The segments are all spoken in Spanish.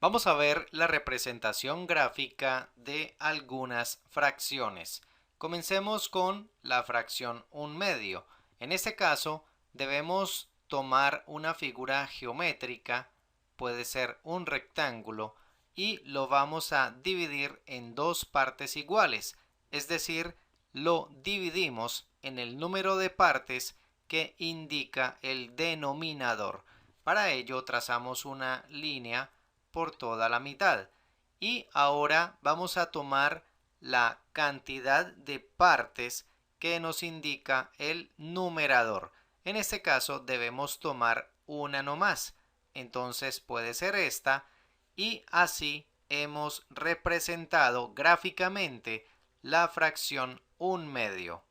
Vamos a ver la representación gráfica de algunas fracciones. Comencemos con la fracción 1/2. En este caso, debemos tomar una figura geométrica, puede ser un rectángulo, y lo vamos a dividir en dos partes iguales, es decir, lo dividimos en el número de partes que indica el denominador. Para ello trazamos una línea por toda la mitad. Y ahora vamos a tomar la cantidad de partes que nos indica el numerador. En este caso debemos tomar una nomás. Entonces puede ser esta y así hemos representado gráficamente la fracción 1/2.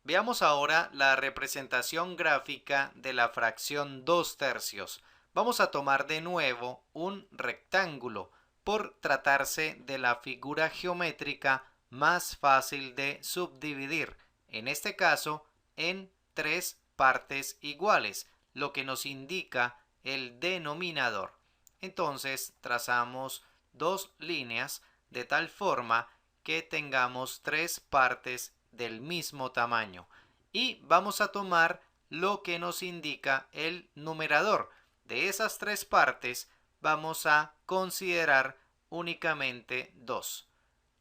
Veamos ahora la representación gráfica de la fracción 2/3. Vamos a tomar de nuevo un rectángulo por tratarse de la figura geométrica más fácil de subdividir, en este caso en tres partes iguales, lo que nos indica el denominador. Entonces trazamos dos líneas de tal forma que tengamos tres partes del mismo tamaño y vamos a tomar lo que nos indica el numerador. De esas tres partes vamos a considerar únicamente dos.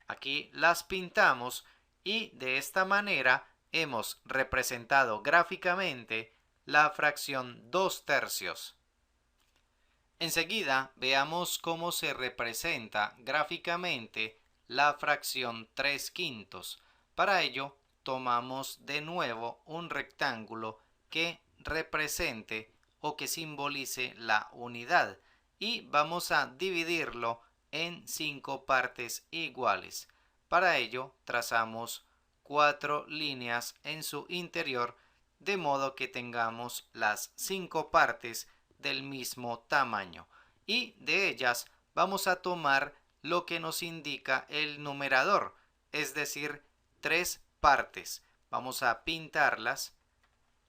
Aquí las pintamos y de esta manera hemos representado gráficamente la fracción 2/3. Enseguida veamos cómo se representa gráficamente la fracción 3/5. Para ello tomamos de nuevo un rectángulo que represente o que simbolice la unidad y vamos a dividirlo en 5 partes iguales. Para ello trazamos 4 líneas en su interior de modo que tengamos las 5 partes del mismo tamaño y de ellas vamos a tomar lo que nos indica el numerador, es decir, tres partes. Vamos a pintarlas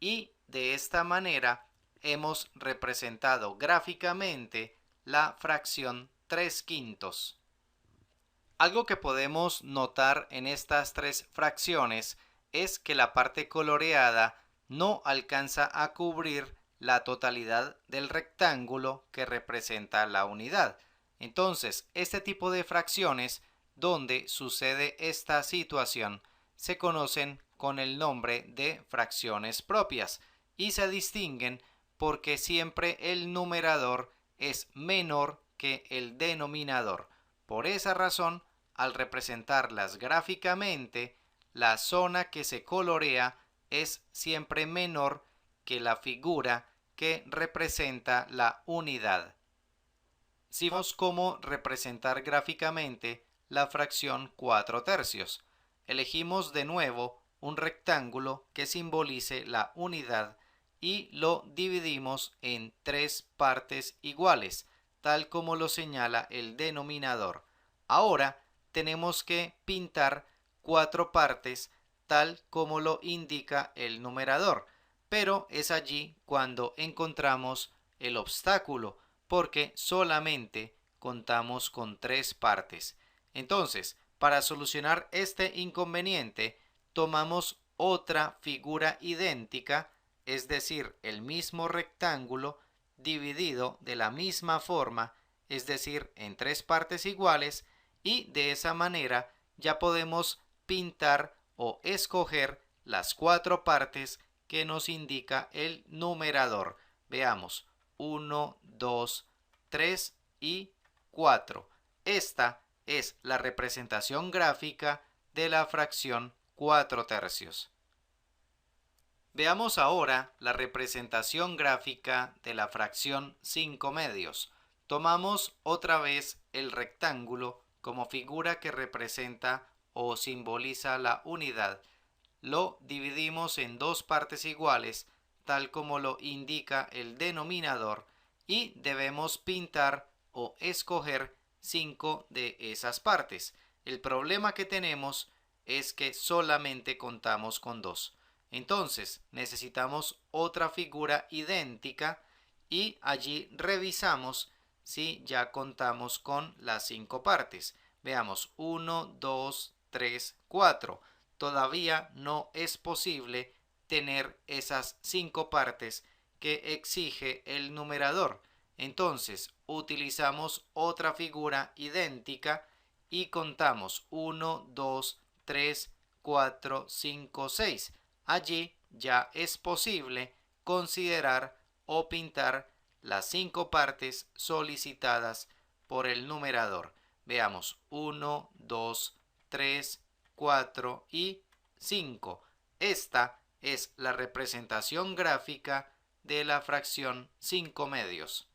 y de esta manera hemos representado gráficamente la fracción 3/5. Algo que podemos notar en estas tres fracciones es que la parte coloreada no alcanza a cubrir la totalidad del rectángulo que representa la unidad. Entonces, este tipo de fracciones donde sucede esta situación se conocen con el nombre de fracciones propias y se distinguen porque siempre el numerador es menor que el denominador. Por esa razón, al representarlas gráficamente, la zona que se colorea es siempre menor que la figura que representa la unidad. Si vemos cómo representar gráficamente la fracción 4/3, elegimos de nuevo un rectángulo que simbolice la unidad y lo dividimos en tres partes iguales, tal como lo señala el denominador. Ahora tenemos que pintar cuatro partes tal como lo indica el numerador, pero es allí cuando encontramos el obstáculo, porque solamente contamos con tres partes. Entonces, para solucionar este inconveniente, tomamos otra figura idéntica, es decir, el mismo rectángulo dividido de la misma forma, es decir, en tres partes iguales, y de esa manera ya podemos pintar o escoger las cuatro partes que nos indica el numerador. Veamos, 1, 2, 3 y 4. Esta es la representación gráfica de la fracción 4/3. Veamos ahora la representación gráfica de la fracción 5/2. Tomamos otra vez el rectángulo como figura que representa o simboliza la unidad. Lo dividimos en dos partes iguales, tal como lo indica el denominador, y debemos pintar o escoger 5 de esas partes. El problema que tenemos es que solamente contamos con dos. Entonces necesitamos otra figura idéntica y allí revisamos si ya contamos con las 5 partes. Veamos, 1, 2, 3, 4. Todavía no es posible tener esas 5 partes que exige el numerador. Entonces, utilizamos otra figura idéntica y contamos 1, 2, 3, 4, 5, 6. Allí ya es posible considerar o pintar las 5 partes solicitadas por el numerador. Veamos, 1, 2, 3, 4 y 5. Esta es la representación gráfica de la fracción 5 medios.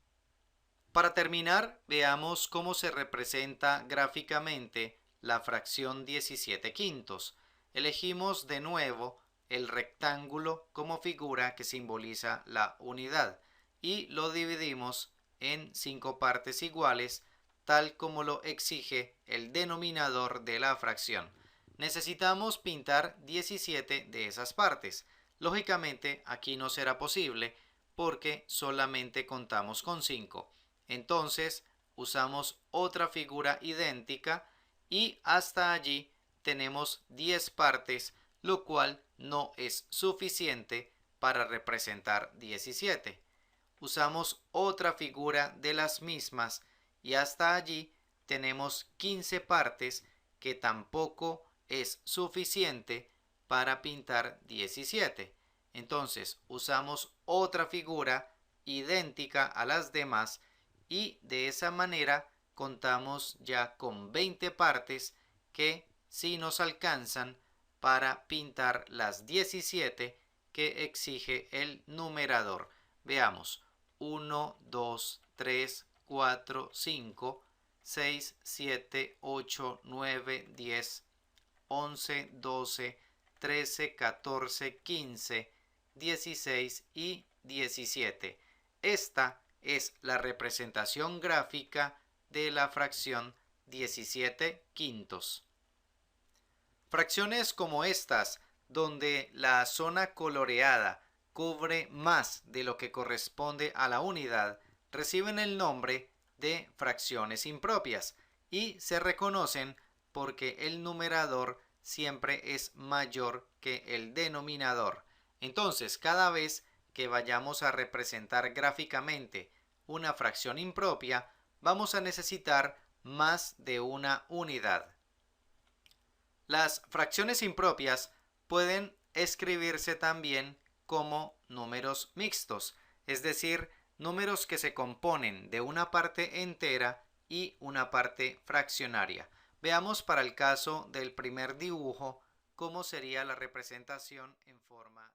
Para terminar, veamos cómo se representa gráficamente la fracción 17 quintos. Elegimos de nuevo el rectángulo como figura que simboliza la unidad y lo dividimos en 5 partes iguales, tal como lo exige el denominador de la fracción. Necesitamos pintar 17 de esas partes. Lógicamente, aquí no será posible porque solamente contamos con 5. Entonces, usamos otra figura idéntica y hasta allí tenemos 10 partes, lo cual no es suficiente para representar 17. Usamos otra figura de las mismas y hasta allí tenemos 15 partes que tampoco es suficiente para pintar 17. Entonces usamos otra figura idéntica a las demás y de esa manera contamos ya con 20 partes que sí nos alcanzan para pintar las 17 que exige el numerador. Veamos, 1, 2, 3, 4, 5, 6, 7, 8, 9, 10, 11, 12, 13, 14, 15, 16 y 17. Esta es la representación gráfica de la fracción 17 quintos. Fracciones como estas, donde la zona coloreada cubre más de lo que corresponde a la unidad, reciben el nombre de fracciones impropias y se reconocen porque el numerador siempre es mayor que el denominador. Entonces, cada vez que vayamos a representar gráficamente una fracción impropia, vamos a necesitar más de una unidad. Las fracciones impropias pueden escribirse también como números mixtos, es decir, números que se componen de una parte entera y una parte fraccionaria. Veamos para el caso del primer dibujo cómo sería la representación en forma